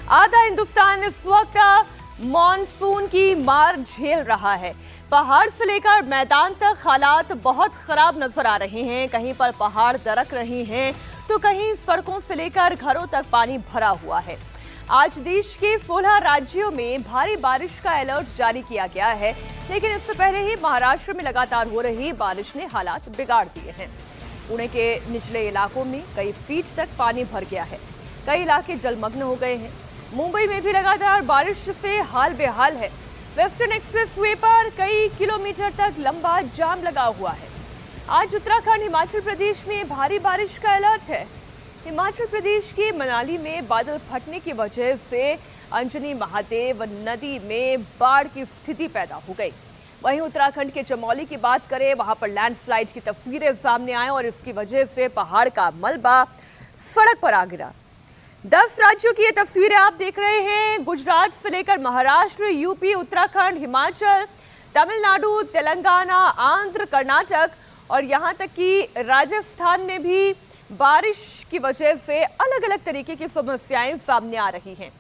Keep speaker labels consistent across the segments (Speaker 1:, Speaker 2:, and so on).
Speaker 1: आधा हिंदुस्तान इस वक्त मॉनसून की मार झेल रहा है। पहाड़ से लेकर मैदान तक हालात बहुत खराब नजर आ रहे हैं। कहीं पर पहाड़ दरक रहे हैं तो कहीं सड़कों से लेकर घरों तक पानी भरा हुआ है। आज देश के 16 राज्यों में भारी बारिश का अलर्ट जारी किया गया है, लेकिन इससे पहले ही महाराष्ट्र में लगातार हो रही बारिश ने हालात बिगाड़ दिए हैं। पुणे के निचले इलाकों में कई फीट तक पानी भर गया है, कई इलाके जलमग्न हो गए हैं। मुंबई में भी लगातार बारिश से हाल बेहाल है। वेस्टर्न एक्सप्रेसवे पर कई किलोमीटर तक लंबा जाम लगा हुआ है। आज उत्तराखंड हिमाचल प्रदेश में भारी बारिश का अलर्ट है। हिमाचल प्रदेश के मनाली में बादल फटने की वजह से अंजनी महादेव नदी में बाढ़ की स्थिति पैदा हो गई। वहीं उत्तराखंड के चमोली की बात करें, वहां पर लैंडस्लाइड की तस्वीरें सामने आए और इसकी वजह से पहाड़ का मलबा सड़क पर आ गिरा। 10 राज्यों की ये तस्वीरें आप देख रहे हैं। गुजरात से लेकर महाराष्ट्र, यूपी, उत्तराखंड, हिमाचल, तमिलनाडु, तेलंगाना, आंध्र, कर्नाटक और यहां तक कि राजस्थान में भी बारिश की वजह से अलग अलग तरीके की समस्याएं सामने आ रही हैं।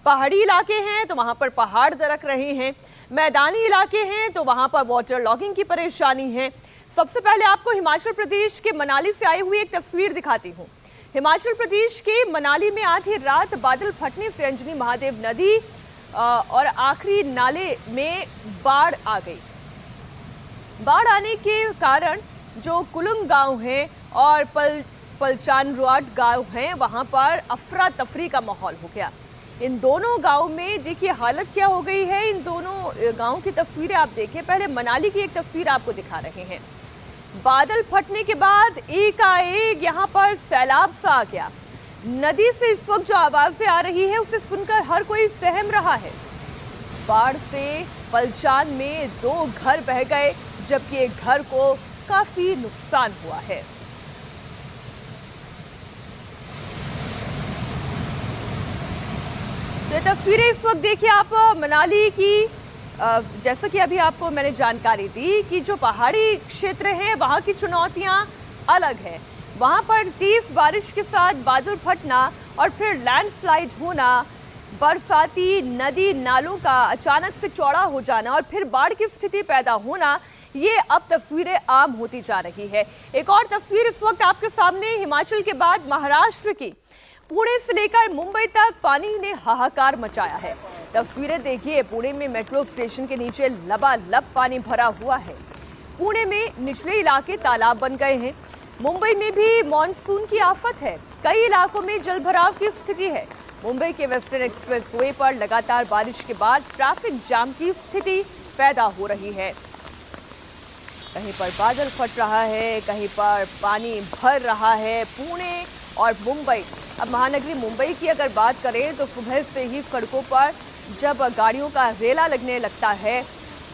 Speaker 1: पहाड़ी इलाके हैं तो वहां पर पहाड़ दरक रहे हैं, मैदानी इलाके हैं तो वहां पर वाटर लॉगिंग की परेशानी है। सबसे पहले आपको हिमाचल प्रदेश के मनाली से आई हुई एक तस्वीर दिखाती हूँ। हिमाचल प्रदेश के मनाली में आधी रात बादल फटने से अंजनी महादेव नदी और आखिरी नाले में बाढ़ आ गई। बाढ़ आने के कारण जो कुलुंग गांव है और पलचानरुआट गांव है, वहां पर अफरा तफरी का माहौल हो गया। इन दोनों गांव में देखिए हालत क्या हो गई है। इन दोनों गांव की तस्वीरें आप देखें। पहले मनाली की एक तस्वीर आपको दिखा रहे हैं। बादल फटने के बाद एकाएक यहाँ पर सैलाब सा आ गया। नदी से इस वक्त जो आवाजें आ रही है उसे सुनकर हर कोई सहम रहा है। बाढ़ से पलचान में 2 घर बह गए, जबकि एक घर को काफी नुकसान हुआ है। ये तस्वीरें इस वक्त देखिए आप मनाली की। जैसा कि अभी आपको मैंने जानकारी दी कि जो पहाड़ी क्षेत्र हैं वहाँ की चुनौतियाँ अलग है। वहाँ पर तेज बारिश के साथ बादल फटना और फिर लैंडस्लाइड होना, बरसाती नदी नालों का अचानक से चौड़ा हो जाना और फिर बाढ़ की स्थिति पैदा होना, ये अब तस्वीरें आम होती जा रही है। एक और तस्वीर इस वक्त आपके सामने हिमाचल के बाद महाराष्ट्र की। पुणे से लेकर मुंबई तक पानी ने हाहाकार मचाया है। तस्वीरें देखिए, पुणे में मेट्रो स्टेशन के नीचे लबालब पानी भरा हुआ है। पुणे में निचले इलाके तालाब बन गए हैं। मुंबई में भी मॉनसून की आफत है। कई इलाकों में जलभराव की स्थिति है। मुंबई के वेस्टर्न एक्सप्रेसवे पर लगातार बारिश के बाद ट्रैफिक जाम की स्थिति पैदा हो रही है। कहीं पर बादल फट रहा है, कहीं पर पानी भर रहा है। पुणे और मुंबई, अब महानगरी मुंबई की अगर बात करें तो सुबह से ही सड़कों पर जब गाड़ियों का रेला लगने लगता है,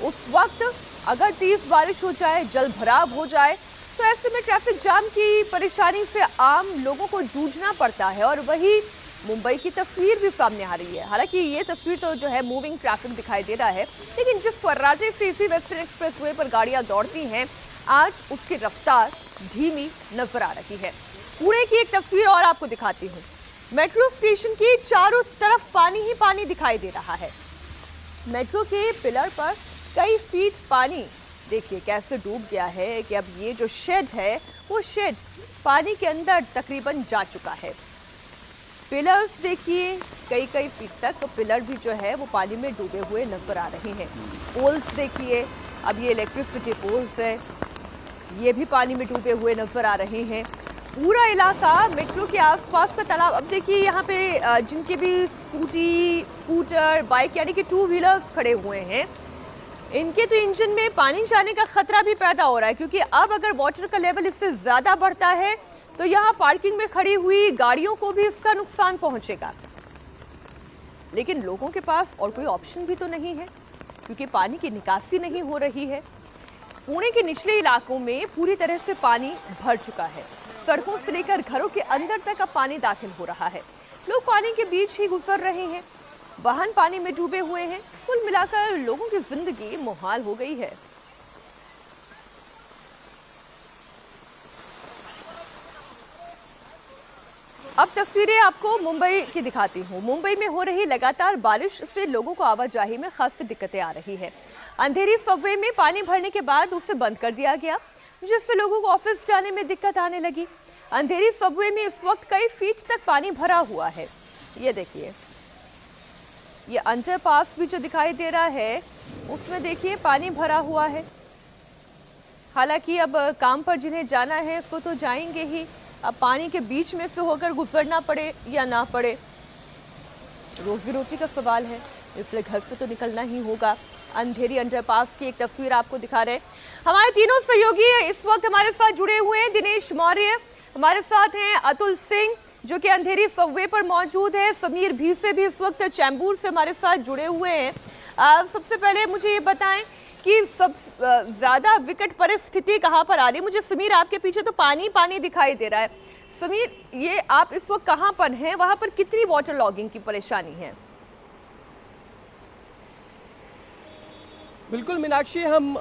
Speaker 1: उस वक्त अगर तेज बारिश हो जाए, जल भराव हो जाए, तो ऐसे में ट्रैफिक जाम की परेशानी से आम लोगों को जूझना पड़ता है। और वही मुंबई की तस्वीर भी सामने आ रही है। हालांकि ये तस्वीर तो जो है मूविंग ट्रैफिक दिखाई दे रहा है, लेकिन जिस फर्राटे से इसी वेस्टर्न एक्सप्रेसवे पर गाड़ियां दौड़ती हैं, आज उसकी रफ्तार धीमी नजर आ रही है। पुणे की एक तस्वीर और आपको दिखाती हूँ। मेट्रो स्टेशन के चारों तरफ पानी ही पानी दिखाई दे रहा है। मेट्रो के पिलर पर कई फीट पानी देखिए कैसे डूब गया है कि अब ये जो शेड है वो शेड पानी के अंदर तकरीबन जा चुका है। पिलर्स देखिए, कई फीट तक पिलर भी जो है वो पानी में डूबे हुए नजर आ रहे हैं। पोल्स देखिए, अब ये इलेक्ट्रिसिटी पोल्स है, ये भी पानी में डूबे हुए नजर आ रहे हैं। पूरा इलाका मेट्रो के आसपास का तालाब। अब देखिए यहाँ पे जिनके भी स्कूटर, बाइक यानी कि 2 व्हीलर्स खड़े हुए हैं, इनके तो इंजन में पानी जाने का खतरा भी पैदा हो रहा है, क्योंकि अब अगर वाटर का लेवल इससे ज़्यादा बढ़ता है तो यहाँ पार्किंग में खड़ी हुई गाड़ियों को भी इसका नुकसान पहुँचेगा। लेकिन लोगों के पास और कोई ऑप्शन भी तो नहीं है, क्योंकि पानी की निकासी नहीं हो रही है। पुणे के निचले इलाकों में पूरी तरह से पानी भर चुका है। सड़कों से लेकर घरों के अंदर तक अब पानी दाखिल हो रहा है। लोग पानी के बीच ही गुजर रहे हैं, वाहन पानी में डूबे हुए हैं। कुल मिलाकर लोगों की जिंदगी मुहाल हो गई है। अब तस्वीरें आपको मुंबई की दिखाती हूँ। मुंबई में हो रही लगातार बारिश से लोगों को आवाजाही में खासी दिक्कतें आ रही है। अंधेरी सबवे में पानी भरने के बाद उसे बंद कर दिया गया, जिससे लोगों को ऑफिस जाने में दिक्कत आने लगी। अंधेरी सबवे में इस वक्त कई फीट तक पानी भरा हुआ है। ये देखिए, ये अंडरपास भी जो दिखाई दे रहा है उसमें देखिए पानी भरा हुआ है। हालांकि अब काम पर जिन्हें जाना है सो तो जाएंगे ही। अब पानी के बीच में से होकर गुजरना पड़े या ना पड़े, रोजी रोटी का सवाल है, इसलिए घर से तो निकलना ही होगा। अंधेरी अंडरपास की एक तस्वीर आपको दिखा रहे हैं। हमारे तीनों सहयोगी इस वक्त हमारे साथ जुड़े हुए हैं। दिनेश मौर्य हमारे साथ हैं, अतुल सिंह जो कि अंधेरी सबवे पर मौजूद है, समीर भीसे भी इस वक्त चैम्बूर से हमारे साथ जुड़े हुए हैं। सबसे पहले मुझे ये बताएं कि सब ज्यादा विकट परिस्थिति कहां पर आ रही है? मुझे समीर आपके पीछे तो पानी पानी दिखाई दे रहा है। समीर, ये आप इस वक्त कहां पर हैं? वहां पर कितनी वाटर लॉगिंग की परेशानी है?
Speaker 2: बिल्कुल मीनाक्षी, हम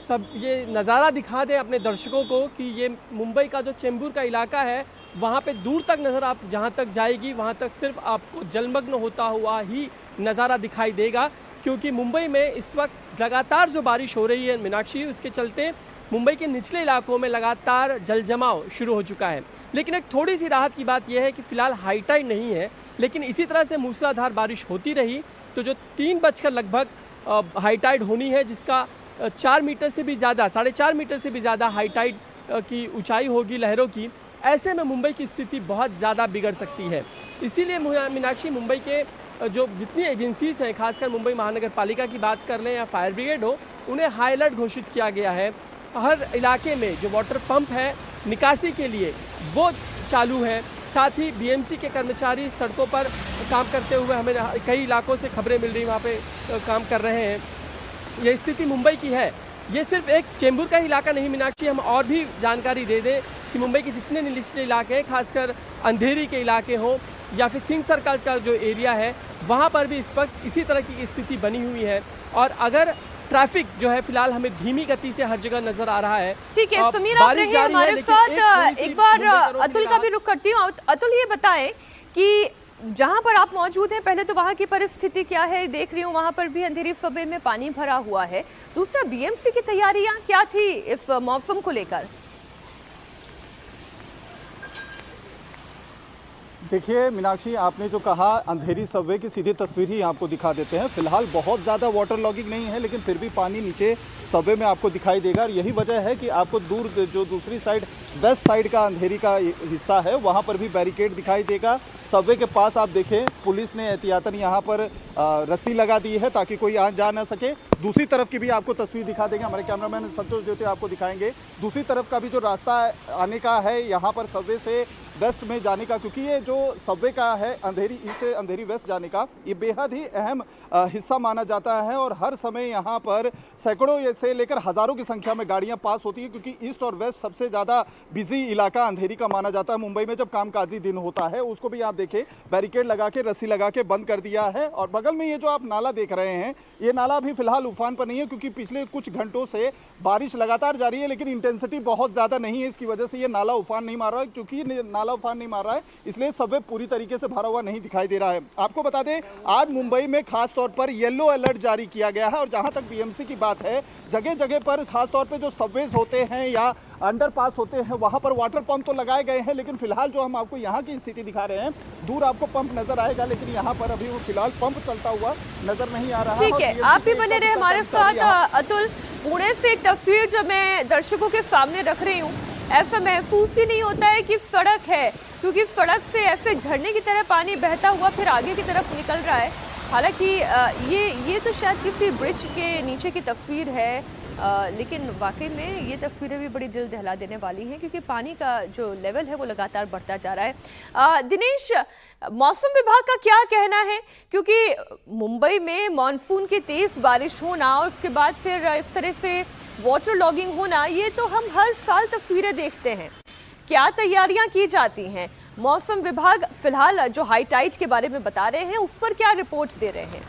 Speaker 2: सब ये नज़ारा दिखा दें अपने दर्शकों को कि ये मुंबई का जो चेंबूर का इलाका है, वहाँ पे दूर तक नज़र आप जहाँ तक जाएगी वहाँ तक सिर्फ आपको जलमग्न होता हुआ ही नज़ारा दिखाई देगा, क्योंकि मुंबई में इस वक्त लगातार जो बारिश हो रही है मीनाक्षी, उसके चलते मुंबई के निचले इलाकों में लगातार जल जमाव शुरू हो चुका है। लेकिन एक थोड़ी सी राहत की बात यह है कि फ़िलहाल हाई टाइड नहीं है, लेकिन इसी तरह से मूसलाधार बारिश होती रही तो जो 3 बजकर लगभग हाई टाइड होनी है, जिसका 4 मीटर से भी ज़्यादा, 4.5 मीटर से भी ज़्यादा हाई टाइड की ऊंचाई होगी लहरों की। ऐसे में मुंबई की स्थिति बहुत ज़्यादा बिगड़ सकती है। इसीलिए मीनाक्षी, मुंबई के जो जितनी एजेंसीज हैं, खासकर मुंबई महानगर पालिका की बात कर लें या फायर ब्रिगेड हो, उन्हें हाई अलर्ट घोषित किया गया है। हर इलाके में जो वाटर पंप है निकासी के लिए वो चालू है। साथ ही बीएमसी के कर्मचारी सड़कों पर काम करते हुए हमें कई इलाकों से खबरें मिल रही, वहाँ पे काम कर रहे हैं। ये स्थिति मुंबई की है। ये सिर्फ एक चेंबूर का इलाका नहीं मीनाक्षी, हम और भी जानकारी दे दें कि मुंबई के जितने निचले इलाके हैं, खासकर अंधेरी के इलाके हों या फिर किंग सर्कल का जो एरिया है, वहाँ पर भी इस वक्त इसी तरह की स्थिति बनी हुई है। और अगर ट्रैफिक जो है फिलहाल हमें धीमी गति से हर जगह नजर आ रहा है।
Speaker 1: ठीक है समीर, आप रहिए हमारे साथ। एक बार अतुल का भी रुख करती हूँ। अतुल, ये बताएं कि जहां पर आप मौजूद हैं, पहले तो वहां की परिस्थिति क्या है? देख रही हूँ वहां पर भी अंधेरी सबवे में पानी भरा हुआ है। दूसरा, बीएमसी की तैयारियां क्या थी इस मौसम को लेकर?
Speaker 3: देखिए मीनाक्षी, आपने जो कहा, अंधेरी सबवे की सीधी तस्वीर ही आपको दिखा देते हैं। फिलहाल बहुत ज़्यादा वाटर लॉगिंग नहीं है, लेकिन फिर भी पानी नीचे सबवे में आपको दिखाई देगा। और यही वजह है कि आपको दूर जो दूसरी साइड, वेस्ट साइड का अंधेरी का हिस्सा है, वहाँ पर भी बैरिकेड दिखाई देगा। सबवे के पास आप देखें, पुलिस ने एहतियातन यहाँ पर रस्सी लगा दी है ताकि कोई आ जा ना सके। दूसरी तरफ की भी आपको तस्वीर दिखा देंगे, हमारे कैमरामैन संतोष ज्योति आपको दिखाएंगे। दूसरी तरफ का भी जो रास्ता आने का है यहाँ पर सबवे से वेस्ट में जाने का, क्योंकि ये जो सबवे का है अंधेरी ईस्ट से अंधेरी वेस्ट जाने का, ये बेहद ही अहम हिस्सा माना जाता है। और हर समय यहाँ पर सैकड़ों से लेकर हज़ारों की संख्या में गाड़ियाँ पास होती है, क्योंकि ईस्ट और वेस्ट सबसे ज़्यादा बिजी इलाका अंधेरी का माना जाता है। मुंबई में जब कामकाजी दिन होता है, उसको भी आप देखें, बैरिकेड लगा के, रस्सी लगा के बंद कर दिया है। और बगल में ये जो आप नाला देख रहे हैं, ये नाला अभी फिलहाल उफान पर नहीं है, क्योंकि पिछले कुछ घंटों से बारिश लगातार जारी है, लेकिन इंटेंसिटी बहुत ज़्यादा नहीं है। इसकी वजह से ये नाला उफान नहीं मार रहा है। क्योंकि नाला उफान नहीं मार रहा है, इसलिए सबवे पूरी तरीके से भरा हुआ नहीं दिखाई दे रहा है। आपको बता दें, आज मुंबई में खास तौर पर येलो अलर्ट जारी किया गया है। और जहां तक बीएमसी की बात है, जगह जगह पर खास तौर पे जो सबवेज होते हैं या अंडरपास होते हैं, वहां पर वाटर पंप तो लगाए गए हैं। लेकिन फिलहाल जो हम आपको यहाँ की स्थिति दिखा रहे हैं, दूर आपको पंप नजर आएगा, लेकिन यहाँ पर अभी वो फिलहाल पंप चलता हुआ नजर नहीं आ रहा है।
Speaker 1: ठीक है, आप भी बने रहे हमारे साथ। अतुल, पुणे से एक तस्वीर जो मैं दर्शकों के सामने रख रही हूँ, ऐसा महसूस ही नहीं होता है कि सड़क है, क्योंकि सड़क से ऐसे झरने की तरह पानी बहता हुआ फिर आगे की तरफ निकल रहा है। हालांकि ये तो शायद किसी ब्रिज के नीचे की तस्वीर है, लेकिन वाकई में ये तस्वीरें भी बड़ी दिल दहला देने वाली हैं, क्योंकि पानी का जो लेवल है वो लगातार बढ़ता जा रहा है। दिनेश, मौसम विभाग का क्या कहना है? क्योंकि मुंबई में मॉनसून की तेज बारिश होना और उसके बाद फिर इस तरह से वाटर लॉगिंग होना, ये तो हम हर साल तस्वीरें देखते हैं। क्या तैयारियां की जाती हैं? मौसम विभाग फिलहाल जो हाई टाइड के बारे में बता रहे हैं, उस पर क्या रिपोर्ट दे रहे हैं?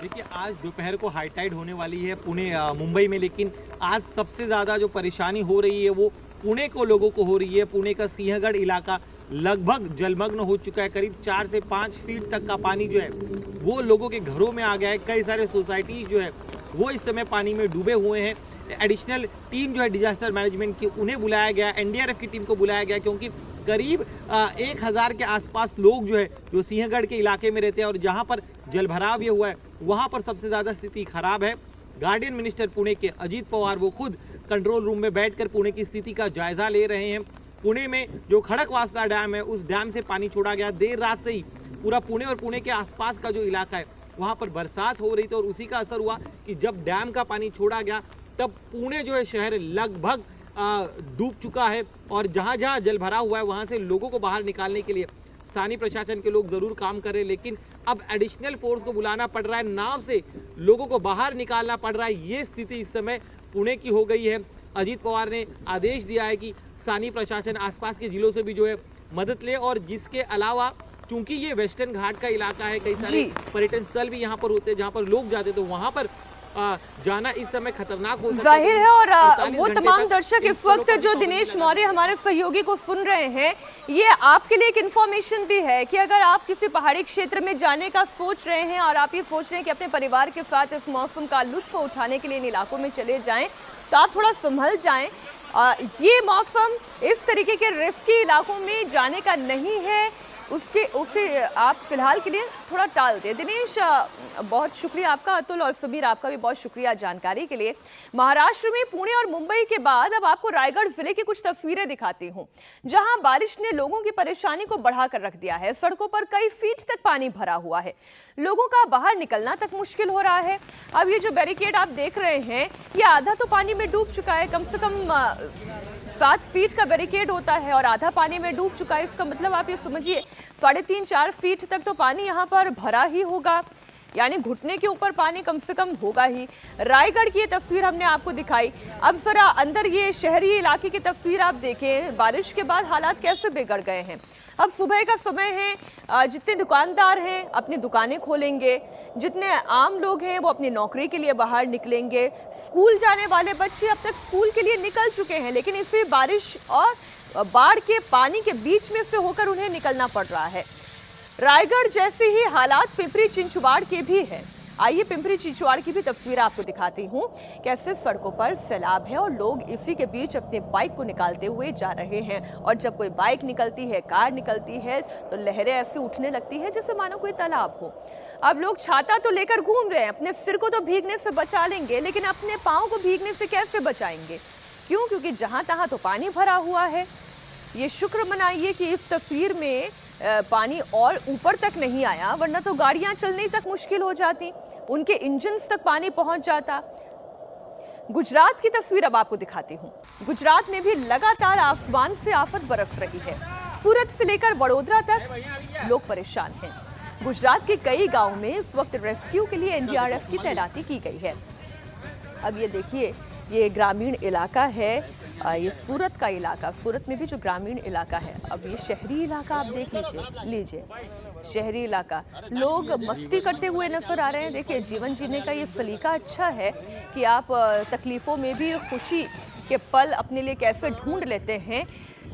Speaker 4: देखिए, आज दोपहर को हाई टाइड होने वाली है पुणे मुंबई में, लेकिन आज सबसे ज़्यादा जो परेशानी हो रही है वो पुणे को लोगों को हो रही है। पुणे का सिंहगढ़ इलाका लगभग जलमग्न हो चुका है। करीब 4 से 5 फीट तक का पानी जो है वो लोगों के घरों में आ गया है। कई सारे सोसाइटीज जो है वो इस समय पानी में डूबे हुए हैं। एडिशनल टीम जो है डिजास्टर मैनेजमेंट की, उन्हें बुलाया गया, एनडीआरएफ की टीम को बुलाया गया, क्योंकि करीब 1000 के आसपास लोग जो है जो सिंहगढ़ के इलाके में रहते हैं और जहां पर जलभराव ये हुआ है वहां पर सबसे ज़्यादा स्थिति खराब है। गार्डियन मिनिस्टर पुणे के अजीत पवार वो खुद कंट्रोल रूम में बैठकर पुणे की स्थिति का जायजा ले रहे हैं। पुणे में जो खड़कवासला डैम है उस डैम से पानी छोड़ा गया। देर रात से ही पूरा पुणे और पुणे के आसपास का जो इलाका है वहाँ पर बरसात हो रही थी और उसी का असर हुआ कि जब डैम का पानी छोड़ा गया तब पुणे जो है शहर लगभग डूब चुका है। और जहाँ जहाँ जल भरा हुआ है वहाँ से लोगों को बाहर निकालने के लिए स्थानीय प्रशासन के लोग ज़रूर काम कर रहे हैं, लेकिन अब एडिशनल फोर्स को बुलाना पड़ रहा है, नाव से लोगों को बाहर निकालना पड़ रहा है। ये स्थिति इस समय पुणे की हो गई है। अजीत पवार ने आदेश दिया है कि स्थानीय प्रशासन आसपास के जिलों से भी जो है मदद ले, और जिसके अलावा चूंकि ये वेस्टर्न घाट का इलाका है, कई सारे पर्यटन स्थल भी यहाँ पर होते हैं जहाँ पर लोग जाते, तो वहाँ पर जाना इस समय खतरनाक हो सकता है।
Speaker 1: जाहिर है, और वो तमाम दर्शक इस वक्त जो दिनेश मौर्य हमारे सहयोगी को सुन रहे हैं, ये आपके लिए एक इन्फॉर्मेशन भी है कि अगर आप किसी पहाड़ी क्षेत्र में जाने का सोच रहे हैं और आप ये सोच रहे हैं कि अपने परिवार के साथ इस मौसम का लुत्फ उठाने के लिए इन इलाकों में चले जाएं, तो आप थोड़ा संभल जाएं। ये मौसम इस तरीके के रिस्की इलाकों में जाने का नहीं है, उसे आप फिलहाल के लिए थोड़ा टाल दें। दिनेश, बहुत शुक्रिया आपका। अतुल और समीर, आपका भी बहुत शुक्रिया जानकारी के लिए। महाराष्ट्र में पुणे और मुंबई के बाद अब आपको रायगढ़ जिले की कुछ तस्वीरें दिखाती हूं, जहां बारिश ने लोगों की परेशानी को बढ़ा कर रख दिया है। सड़कों पर कई फीट तक पानी भरा हुआ है, लोगों का बाहर निकलना तक मुश्किल हो रहा है। अब ये जो बैरिकेड आप देख रहे हैं, ये आधा तो पानी में डूब चुका है। कम से कम 7 फीट का बैरिकेड होता है और आधा पानी में डूब चुका है। इसका मतलब आप ये समझिए 3.5-4 फीट तक तो पानी यहाँ पर भरा ही होगा, यानी घुटने के ऊपर पानी कम से कम होगा ही। रायगढ़ की ये तस्वीर हमने आपको दिखाई। अब जरा अंदर ये शहरी इलाके की तस्वीर आप देखें, बारिश के बाद हालात कैसे बिगड़ गए हैं। अब सुबह का समय है, जितने दुकानदार हैं अपनी दुकानें खोलेंगे, जितने आम लोग हैं वो अपनी नौकरी के लिए बाहर निकलेंगे। स्कूल जाने वाले बच्चे अब तक स्कूल के लिए निकल चुके हैं, लेकिन इसी बारिश और बाढ़ के पानी के बीच में से होकर उन्हें निकलना पड़ रहा है। रायगढ़ जैसे ही हालात पिंपरी चिंचवाड़ के भी हैं। आइए पिंपरी चिंचवाड़ की भी तस्वीर आपको दिखाती हूँ, कैसे सड़कों पर सैलाब है और लोग इसी के बीच अपने बाइक को निकालते हुए जा रहे हैं। और जब कोई बाइक निकलती है, कार निकलती है, तो लहरें ऐसे उठने लगती है जैसे मानो कोई तालाब हो। अब लोग छाता तो लेकर घूम रहे हैं, अपने सिर को तो भीगने से बचा लेंगे, लेकिन अपने पाँव को भीगने से कैसे बचाएंगे? क्यों? क्योंकि जहाँ तहाँ तो पानी भरा हुआ है। ये शुक्र मनाइए कि इस तस्वीर में पानी और ऊपर तक नहीं आया, वरना तो गाड़ियां चलने तक मुश्किल हो जाती, उनके इंजन्स तक पानी पहुंच जाता। गुजरात की तस्वीर अब आपको दिखाती हूं। गुजरात में भी लगातार आसमान से आफत बरस रही है। सूरत से लेकर वडोदरा तक लोग परेशान हैं। गुजरात के कई गांवों में इस वक्त रेस्क्यू के लिए एनडीआरएफ की तैनाती की गई है। अब ये देखिए, ये ग्रामीण इलाका है, ये सूरत का इलाका, सूरत में भी जो ग्रामीण इलाका है। अब ये शहरी इलाका आप देख लीजिए शहरी इलाका, लोग मस्ती करते हुए नजर आ रहे हैं। देखिए, जीवन जीने का ये सलीका अच्छा है कि आप तकलीफ़ों में भी खुशी के पल अपने लिए कैसे ढूंढ लेते हैं,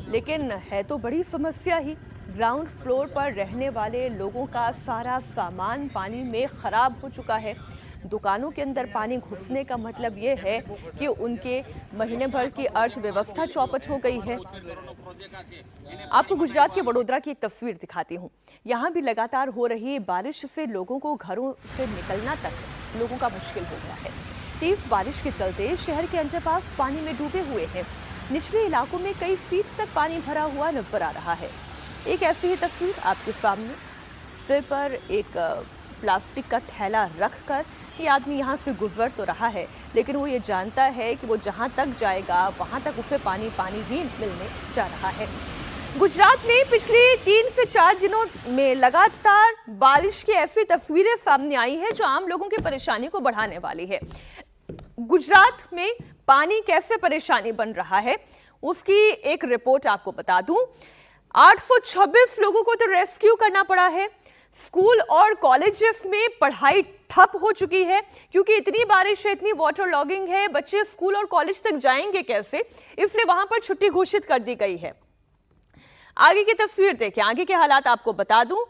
Speaker 1: लेकिन है तो बड़ी समस्या ही। ग्राउंड फ्लोर पर रहने वाले लोगों का सारा सामान पानी में ख़राब हो चुका है। दुकानों के अंदर पानी घुसने का मतलब ये है कि उनके महीने भर की अर्थव्यवस्था चौपट हो गई है। आपको गुजरात के वडोदरा की एक तस्वीर दिखाती हूँ। यहाँ भी लगातार हो रही बारिश से लोगों को घरों से निकलना तक लोगों का मुश्किल हो गया है। तेज बारिश के चलते शहर के अंडरपास पानी में डूबे हुए हैं। निचले इलाकों में कई फीट तक पानी भरा हुआ नजर आ रहा है। एक ऐसी ही तस्वीर आपके सामने, सिर पर एक प्लास्टिक का थैला रखकर ये आदमी यहाँ से गुजर तो रहा है, लेकिन वो ये जानता है कि वो जहाँ तक जाएगा वहाँ तक उसे पानी ही मिलने जा रहा है। गुजरात में पिछले 3 से 4 दिनों में लगातार बारिश की ऐसी तस्वीरें सामने आई हैं जो आम लोगों की परेशानी को बढ़ाने वाली है। गुजरात में पानी कैसे परेशानी बन रहा है उसकी एक रिपोर्ट आपको बता दूं। 826 लोगों को तो रेस्क्यू करना पड़ा है। स्कूल और कॉलेजेस में पढ़ाई ठप हो चुकी है क्योंकि इतनी बारिश है, इतनी वाटर लॉगिंग है, बच्चे स्कूल और कॉलेज तक जाएंगे कैसे, इसलिए वहां पर छुट्टी घोषित कर दी गई है। आगे की तस्वीर देखें, आगे के हालात आपको बता दूं।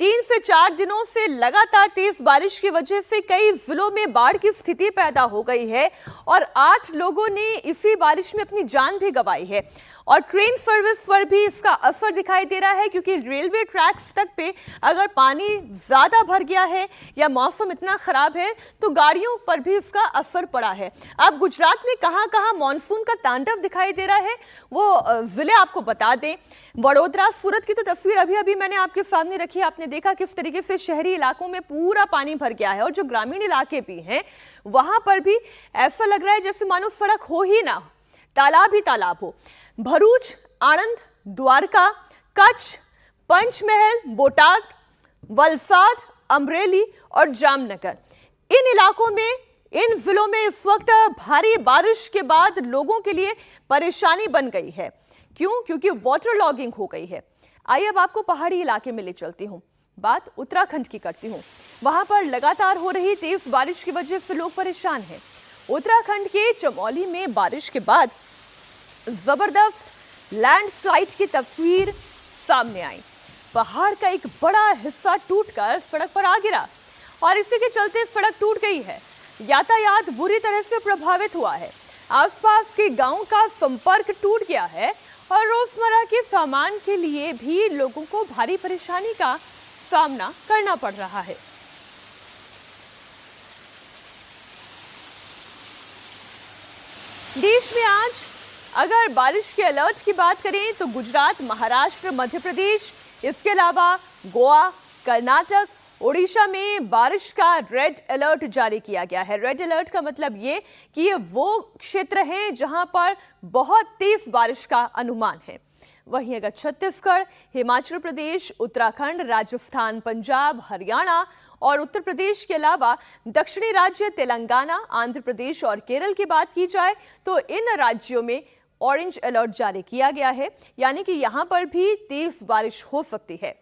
Speaker 1: 3 से 4 दिनों से लगातार तेज बारिश की वजह से कई जिलों में बाढ़ की स्थिति पैदा हो गई है और 8 लोगों ने इसी बारिश में अपनी जान भी गंवाई है और ट्रेन सर्विस पर भी इसका असर दिखाई दे रहा है क्योंकि रेलवे ट्रैक्स तक पे अगर पानी ज्यादा भर गया है या मौसम इतना खराब है तो गाड़ियों पर भी इसका असर पड़ा है। अब गुजरात में कहां-कहां मॉनसून का तांडव दिखाई दे रहा है वो जिले आपको बता दें। वडोदरा, सूरत की तो तस्वीर अभी मैंने आपके सामने रखी। आपने देखा किस तरीके से शहरी इलाकों में पूरा पानी भर गया है और जो ग्रामीण इलाके भी हैं वहां पर भी ऐसा लग रहा है जैसे मानो सड़क हो ही ना, तालाब ही तालाब हो। भरूच, आणंद, द्वारका, कच्छ, पंचमहल, बोटाद, वलसाड, अमरेली और जामनगर, इन इलाकों में, इन जिलों में इस वक्त भारी बारिश के बाद लोगों के लिए परेशानी बन गई है। क्यों? क्योंकि वाटर लॉगिंग हो गई है। आइए अब आपको पहाड़ी इलाके में ले चलती हूँ। बात उत्तराखंड की करती हूँ। वहां पर लगातार हो रही तेज बारिश की वजह से लोग परेशान हैं। उत्तराखंड के चमोली में बारिश के बाद जबरदस्त लैंडस्लाइड की तस्वीर सामने आई। पहाड़ का एक बड़ा हिस्सा टूटकर सड़क पर आ गिरा और इसी के चलते सड़क टूट गई है। यातायात बुरी तरह से प्रभावित हुआ है। आसपास के गांव का संपर्क टूट गया है और रोजमर्रा के सामान के लिए भी लोगों को भारी परेशानी का सामना करना पड़ रहा है। देश में आज अगर बारिश के अलर्ट की बात करें तो गुजरात, महाराष्ट्र, मध्य प्रदेश, इसके अलावा गोवा, कर्नाटक, ओडिशा में बारिश का रेड अलर्ट जारी किया गया है। रेड अलर्ट का मतलब ये कि ये वो क्षेत्र हैं जहां पर बहुत तेज बारिश का अनुमान है। वहीं अगर छत्तीसगढ़, हिमाचल प्रदेश, उत्तराखंड, राजस्थान, पंजाब, हरियाणा और उत्तर प्रदेश के अलावा दक्षिणी राज्य तेलंगाना, आंध्र प्रदेश और केरल की बात की जाए तो इन राज्यों में ऑरेंज अलर्ट जारी किया गया है, यानी कि यहां पर भी तेज बारिश हो सकती है।